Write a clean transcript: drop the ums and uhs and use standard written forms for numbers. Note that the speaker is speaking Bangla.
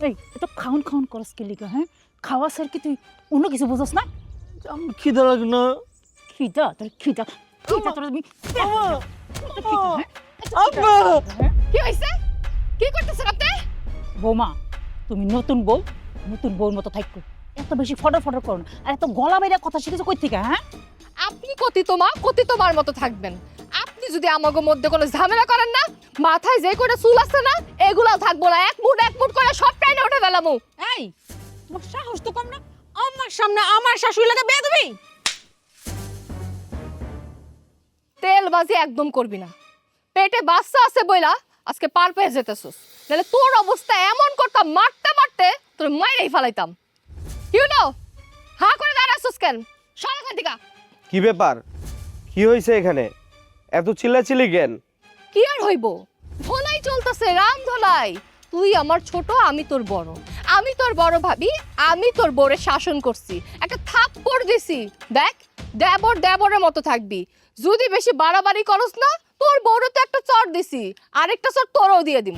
এই এত খাউন খাউন করস কি লিগা? হ্যাঁ, খাওয়া স্যার কি তুই অন্য কিছু বুঝস না? আমার খিদা লাগে না। খিদা তোর খিদা খিদা তোর তুমি আব্বা কি হইছে? কি করতেছেন আপনি? বৌমা, তুমি নতুন বউ, নতুন বউর মতো থাকো। এত বেশি ফটর ফটর করো না, আর এত গলা মেরে কথা শিখেছো কই থেকে? হ্যাঁ, আপনি কতি তোমার মতো থাকবেন। আপনি যদি আমাগো মধ্যে কোনো ঝামেলা করেন না, মাথায় যে কয়টা চুল আছে না এগুলাও থাকবো না, এক মুঠ করে সব টাইনে উঠে ফেলামু। এই তোমার সাহস তো কম না, আমার সামনে আমার শাশুড়ি লাগে বেয়াদবি। তেলবাজি একদম করবি না। পেটে বাচ্চা আছে বইলা আজকে পার পেয়ে যেতেছস, নাহলে তোর অবস্থা এমন করতাম, মারতে মারতে তোর মাইরেই ফেলাইতাম। ইউ নো, হা করে দাঁড়াছস কেন? সর এখান থেকে। কি ব্যাপার? কি হয়েছে এখানে? এত চিল্লাচিল্লি কেন? কি আর হইব, ধোলাই চলতেছে, রাম ধোলাই। তুই আমার ছোট, আমি তোর বড়। আমি তোর বড় ভাবি, আমি তোর বউরে শাসন করছি, একটা থাপ্পড় দিছি। দেখ, দেবর দেবরের মতো থাকবি। যদি বেশি বাড়াবাড়ি করস না, তোর বউরে তো একটা চড় দিছি, আরেকটা চড় তোরও দিয়ে দিব।